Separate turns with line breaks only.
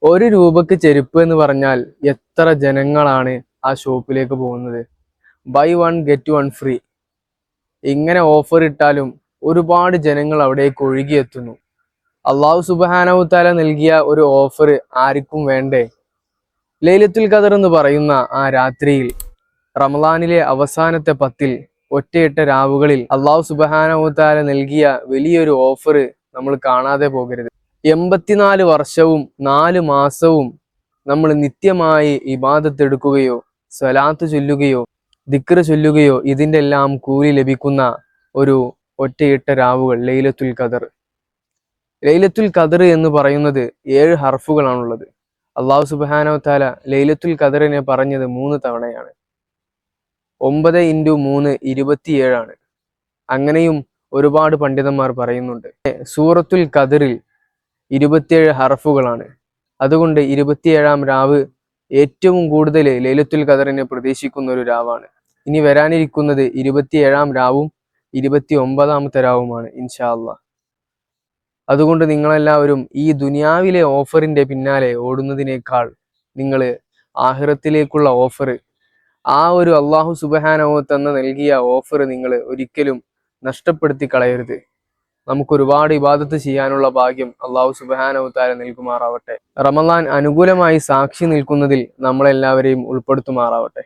ഒരു രൂപക്ക് ചെരുപ്പ് എന്ന് പറഞ്ഞാൽ എത്ര ജനങ്ങളാണ് ആ ഷോപ്പിലേക്ക് പോകുന്നത്. Buy one get one free ഇങ്ങനെ ഓഫർ ഇട്ടാലും ഒരുപാട് ജനങ്ങൾ അവിടേക്ക് ഒഴുകിയെത്തുന്നു. അള്ളാഹു സുബ്ഹാനഹു തആല നൽകിയ ഒരു ഓഫർ ആർക്കും വേണ്ടേ? ലൈലത്തുൽ ഖദർ എന്ന് പറയുന്ന ആ രാത്രിയിൽ, റമളാനിലെ അവസാനത്തെ 10 ഒറ്റയിട്ട രാവുകളിൽ അള്ളാഹു സുബ്ഹാനഹു തആല നൽകിയ വലിയൊരു ഓഫർ നമ്മൾ കാണാതെ പോകരുത്. 84 വർഷവും 4 മാസവും നമ്മൾ നിത്യമായി ഇബാദത്ത് എടുക്കുകയോ സ്വലാത്ത് ചൊല്ലുകയോ ദിക്ർ ചൊല്ലുകയോ ഇതിൻ്റെ എല്ലാം കൂലി ലഭിക്കുന്ന ഒരു ഒറ്റയിട്ട രാവുകൾ ലൈലത്തുൽ ഖദർ. ലൈലത്തുൽ ഖദർ എന്ന് പറയുന്നത് 7 ഹർഫുകളാണുള്ളത്. അള്ളാഹു സുബ്ഹാനഹു തആല ലൈലത്തുൽ ഖദറിനെ പറഞ്ഞത് 3 തവണയാണ്. 9 × 3 27 അങ്ങനെയും ഒരുപാട് പണ്ഡിതന്മാർ പറയുന്നുണ്ട്. സൂറത്തുൽ ഖദറിൽ 27 ഹർഫുകളാണ്. അതുകൊണ്ട് 27-ാം രാവ് ഏറ്റവും കൂടുതൽ ലൈലത്തുൽ ഖദറിനെ പ്രതീക്ഷിക്കുന്ന ഒരു രാവാണ്. ഇനി വരാനിരിക്കുന്നത് 27-ാം രാവും 29-ാമത്തെ രാവുമാണ് ഇൻഷാ അല്ലാഹ്. അതുകൊണ്ട് നിങ്ങളെല്ലാവരും ഈ ദുനിയാവിലെ ഓഫറിന്റെ പിന്നാലെ ഓടുന്നതിനേക്കാൾ നിങ്ങൾ ആഖിറത്തിലേക്കുള്ള ഓഫർ, ആ ഒരു അള്ളാഹു സുബ്ഹാനഹു തആല നൽകിയ ഓഫർ നിങ്ങൾ ഒരിക്കലും നഷ്ടപ്പെടുത്തി കളയരുത്. നമുക്ക് ഒരുപാട് ഇബാദത്ത് ചെയ്യാനുള്ള ഭാഗ്യം അള്ളാഹു സുബ്ഹാനഹു തആല നൽകുമാറാവട്ടെ. റമളാൻ അനുകൂലമായി സാക്ഷി നിൽക്കുന്നതിൽ നമ്മളെല്ലാവരെയും ഉൾപ്പെടുത്തുമാറാവട്ടെ.